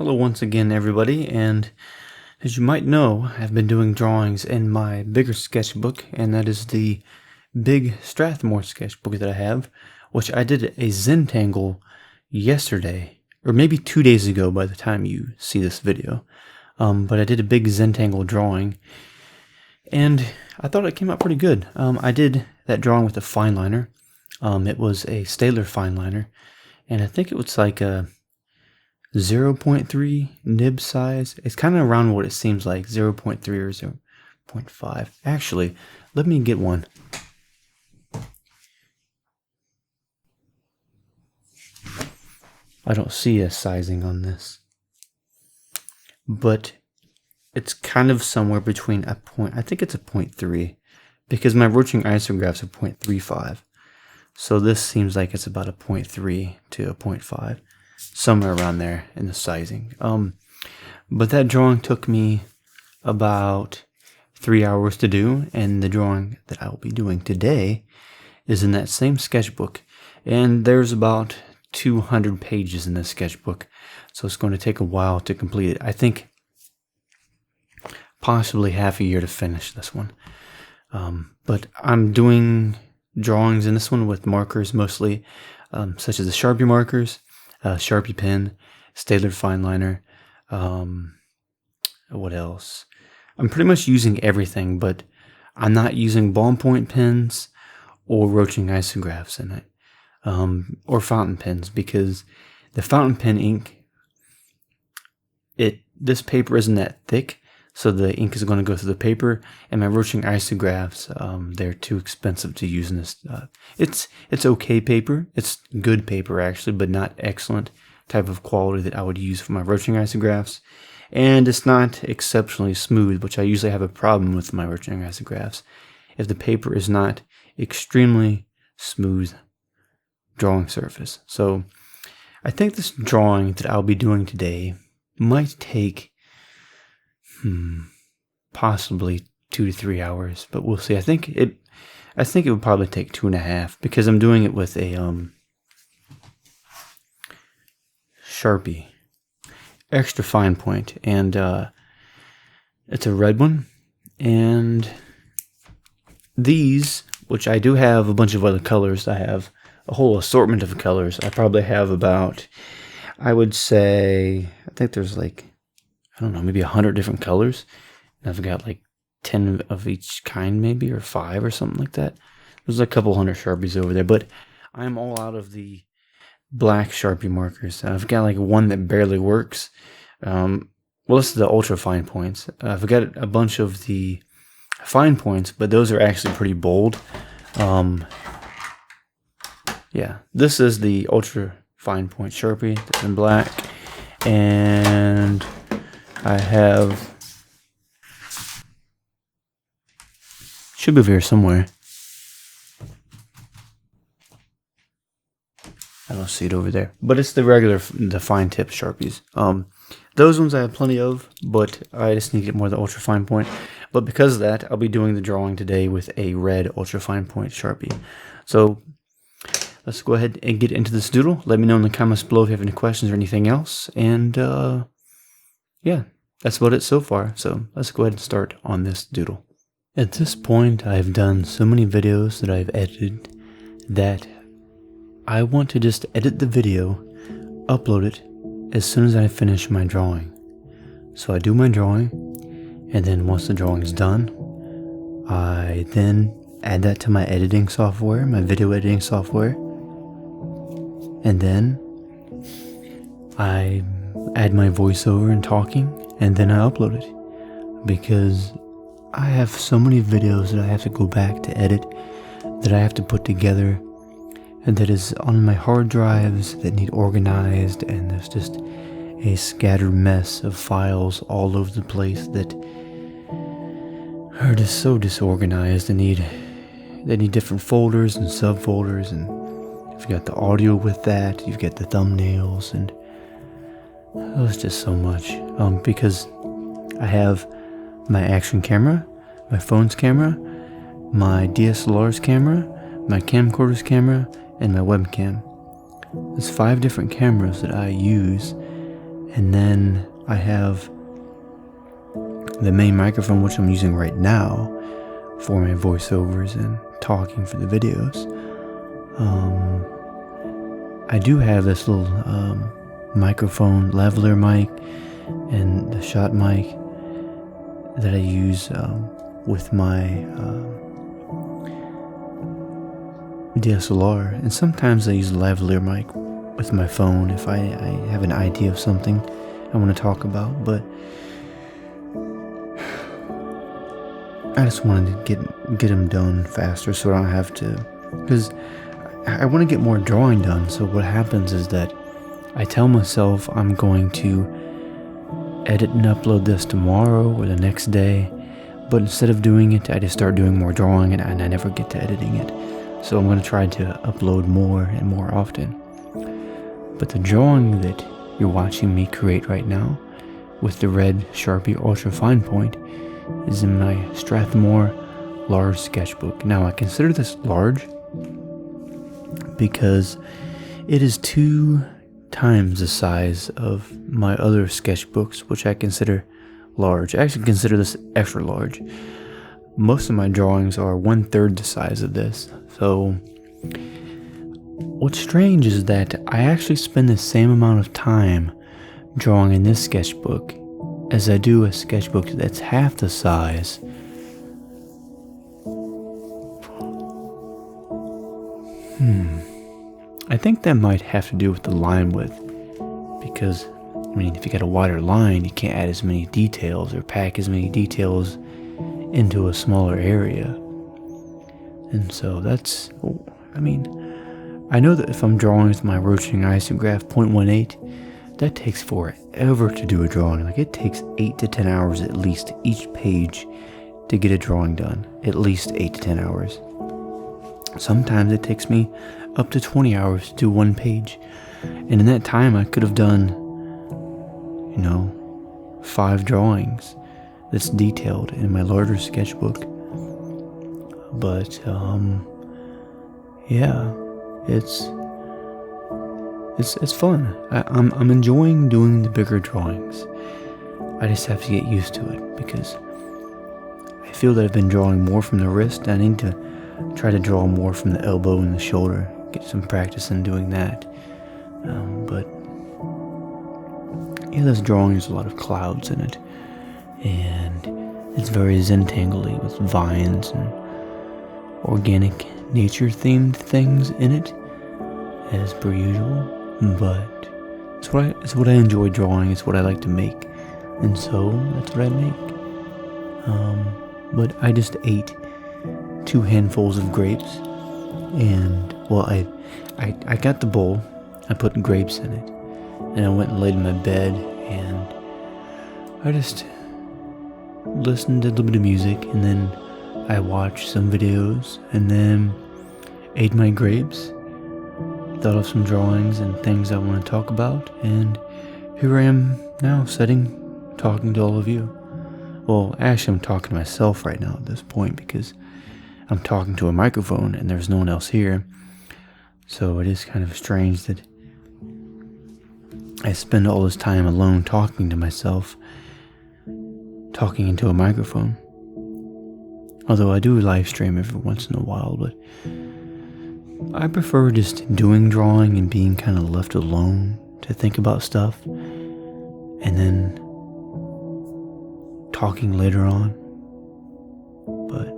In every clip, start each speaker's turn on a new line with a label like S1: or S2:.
S1: Hello once again everybody, and as you might know, I've been doing drawings in my bigger sketchbook, and that is the big Strathmore sketchbook that I have, which I did a Zentangle yesterday, or maybe 2 days ago by the time you see this video. But I did a big Zentangle drawing, and I thought it came out pretty good. I did that drawing with a fine liner. It was a Staedtler fine liner, and I think it was like a 0.3 nib size. It's kind of around what it seems like, 0.3 or 0.5. Actually, let me get one. I don't see a sizing on this, but it's kind of somewhere between a point, I think it's a 0.3, because my rotating isographs are 0.35. So this seems like it's about a 0.3 to a 0.5. Somewhere around there in the sizing. But that drawing took me about 3 hours to do, and the drawing that I will be doing today is in that same sketchbook, and there's about 200 pages in this sketchbook, so it's going to take a while to complete it. I think possibly half a year to finish this one. But I'm doing drawings in this one with markers mostly, such as the Sharpie markers, Sharpie pen, Staedtler fine liner, what else? I'm pretty much using everything, but I'm not using ballpoint pens or rotating isographs in it, or fountain pens, because the fountain pen ink, this paper isn't that thick, so the ink is going to go through the paper, and my rotating isographs, they're too expensive to use in this. It's okay paper. It's good paper actually, but not excellent type of quality that I would use for my rotating isographs. And it's not exceptionally smooth, which I usually have a problem with my rotating isographs, if the paper is not extremely smooth drawing surface. So I think this drawing that I'll be doing today might take possibly 2 to 3 hours, but we'll see. I think it would probably take 2.5, because I'm doing it with a Sharpie extra fine point, and it's a red one. And these, which I do have a bunch of other colors, I have a whole assortment of colors. I probably have about, I would say, I think there's like, I don't know, maybe 100 different colors. And I've got like 10 of each kind, maybe, or 5 or something like that. There's a couple hundred Sharpies over there, but I'm all out of the black Sharpie markers. I've got like one that barely works. Well, this is the ultra fine points. I've got a bunch of the fine points, but those are actually pretty bold. Yeah, this is the ultra fine point Sharpie that's in black, and I have, should be over here somewhere. I don't see it over there, but it's the regular, the fine tip Sharpies. Those ones I have plenty of, but I just need to get more of the ultra fine point. But because of that, I'll be doing the drawing today with a red ultra fine point Sharpie. So let's go ahead and get into this doodle. Let me know in the comments below if you have any questions or anything else. And yeah, that's about it so far. So let's go ahead and start on this doodle. At this point, I've done so many videos that I've edited that I want to just edit the video, upload it as soon as I finish my drawing. So I do my drawing, and then once the drawing is done, I then add that to my editing software, my video editing software, and then I add my voiceover and talking, and then I upload it, because I have so many videos that I have to go back to edit, that I have to put together, and that is on my hard drives that need organized, and there's just a scattered mess of files all over the place that are just so disorganized. They need different folders and subfolders, and you've got the audio with that, you've got the thumbnails, and it's just so much. Because I have my action camera, my phone's camera, my DSLR's camera, my camcorder's camera, and my webcam. There's 5 different cameras that I use, And then I have the main microphone, which I'm using right now for my voiceovers and talking for the videos. I do have this little microphone, lavalier mic, and the shot mic that I use with my DSLR, and sometimes I use the lavalier mic with my phone if I have an idea of something I want to talk about. But I just wanted to get them done faster so I don't have to, because I want to get more drawing done. So what happens is that I tell myself I'm going to edit and upload this tomorrow or the next day, but instead of doing it, I just start doing more drawing and I never get to editing it. So I'm going to try to upload more and more often. But the drawing that you're watching me create right now with the red Sharpie Ultra Fine Point is in my Strathmore large sketchbook. Now I consider this large because it is 2 times the size of my other sketchbooks, which I consider large. I actually consider this extra large. Most of my drawings are 1/3 the size of this. So what's strange is that I actually spend the same amount of time drawing in this sketchbook as I do a sketchbook that's half the size. I think that might have to do with the line width, because I mean, if you got a wider line, you can't add as many details or pack as many details into a smaller area. And so that's, I mean, I know that if I'm drawing with my rotating isograph 0.18, that takes forever to do a drawing. Like, it takes 8 to 10 hours at least each page to get a drawing done. At least 8 to 10 hours. Sometimes it takes me up to 20 hours to do one page. And in that time, I could have done, 5 drawings that's detailed in my larger sketchbook. But, yeah, it's fun. I'm enjoying doing the bigger drawings. I just have to get used to it because I feel that I've been drawing more from the wrist. I need to try to draw more from the elbow and the shoulder. Get some practice in doing that. But yeah, this drawing has a lot of clouds in it, and it's very Zentangle-y with vines and organic nature-themed things in it, as per usual. But it's what I enjoy drawing. It's what I like to make, and so that's what I make. But I just ate 2 handfuls of grapes, and well, I got the bowl. I put grapes in it, and I went and laid in my bed, and I just listened to a little bit of music, and then I watched some videos, and then ate my grapes, thought of some drawings and things I want to talk about, and here I am now, talking to all of you. Well, actually, I'm talking to myself right now at this point, because I'm talking to a microphone, and there's no one else here, so it is kind of strange that I spend all this time alone talking to myself, talking into a microphone. Although I do live stream every once in a while, but I prefer just doing drawing and being kind of left alone to think about stuff, and then talking later on. But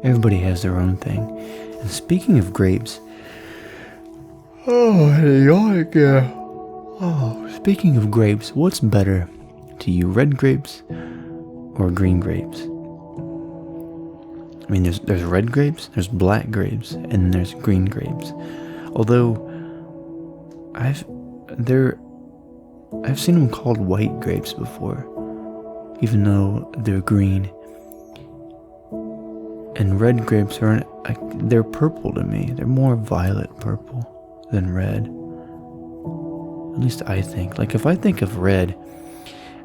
S1: everybody has their own thing. And speaking of grapes, speaking of grapes, what's better to you, red grapes or green grapes? I mean, there's red grapes, there's black grapes, and there's green grapes. Although I've seen them called white grapes before, even though they're green. And red grapes they're purple to me. They're more violet purple than red. At least I think. Like, if I think of red,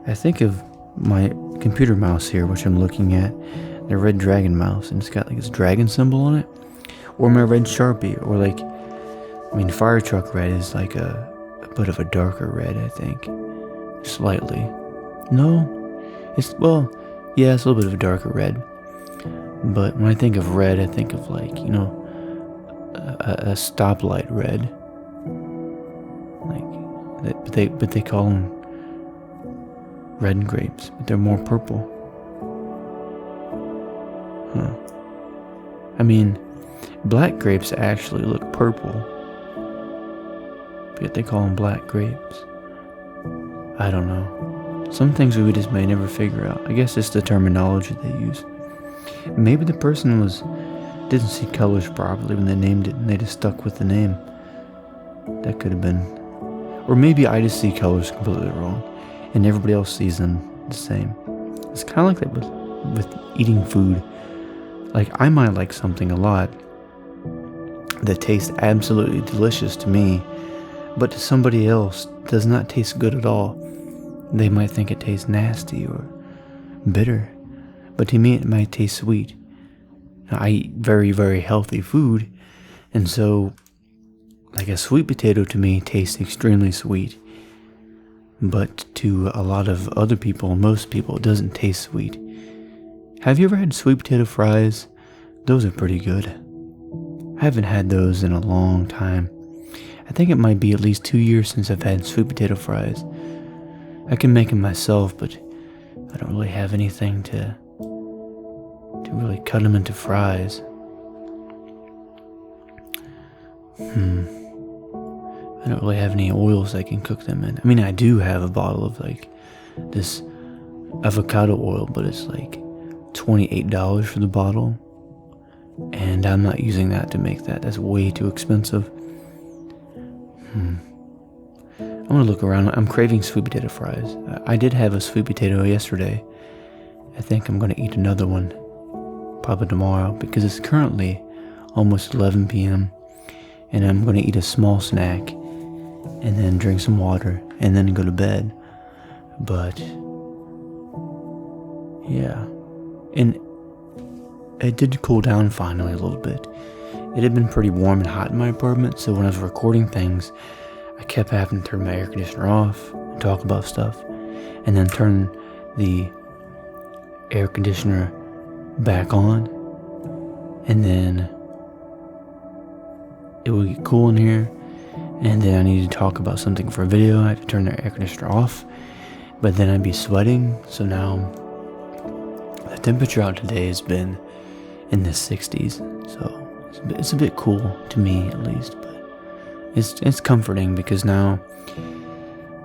S1: I think of my computer mouse here, which I'm looking at, the red dragon mouse, and it's got like this dragon symbol on it. Or my red Sharpie, or fire truck red is like a bit of a darker red, I think. Slightly. No, well, yeah, it's a little bit of a darker red. But when I think of red, I think of like, a stoplight red. Like, but they call them red grapes, but they're more purple. Huh. I mean, black grapes actually look purple, but yet they call them black grapes. I don't know. Some things we just may never figure out. I guess it's the terminology they use. Maybe the person didn't see colors properly when they named it, and they just stuck with the name. That could have been. Or maybe I just see colors completely wrong, and everybody else sees them the same. It's kind of like that with eating food. Like, I might like something a lot that tastes absolutely delicious to me, but to somebody else does not taste good at all. They might think it tastes nasty or bitter, but to me it might taste sweet. Now, I eat very, very healthy food, and so like a sweet potato to me tastes extremely sweet, but to a lot of other people, most people, it doesn't taste sweet. Have you ever had sweet potato fries? Those are pretty good. I haven't had those in a long time. I think it might be at least 2 years since I've had sweet potato fries. I can make them myself, but I don't really have anything to really cut them into fries. I don't really have any oils I can cook them in. I mean, I do have a bottle of like this avocado oil, but it's like $28 for the bottle, and I'm not using that to make that. That's way too expensive. I'm gonna look around. I'm craving sweet potato fries. I did have a sweet potato yesterday. I think I'm gonna eat another one probably tomorrow, because it's currently almost 11 p.m. and I'm gonna eat a small snack and then drink some water and then go to bed. But yeah, and it did cool down finally a little bit. It had been pretty warm and hot in my apartment, so when I was recording things, I kept having to turn my air conditioner off and talk about stuff, and then turn the air conditioner back on, and then it would get cool in here, and then I needed to talk about something for a video. I had to turn the air conditioner off, but then I'd be sweating. So now the temperature out today has been in the 60s, so it's a bit cool to me at least, but it's comforting because now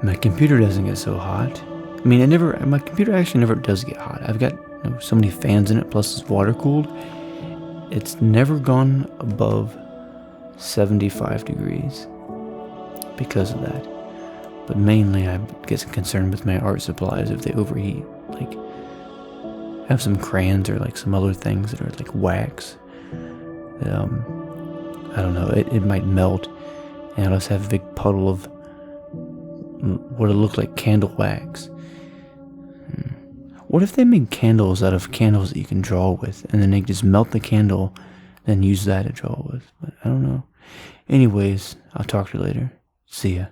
S1: my computer doesn't get so hot. I mean, my computer actually never does get hot. I've got so many fans in it, plus it's water cooled. It's never gone above 75 degrees because of that. But mainly I get concerned with my art supplies if they overheat. Like, I have some crayons or like some other things that are like wax. I don't know, it might melt, and I'll just have a big puddle of what would look like candle wax. What if they made candles out of candles that you can draw with, and then they just melt the candle, then use that to draw with? But I don't know. Anyways, I'll talk to you later. See ya.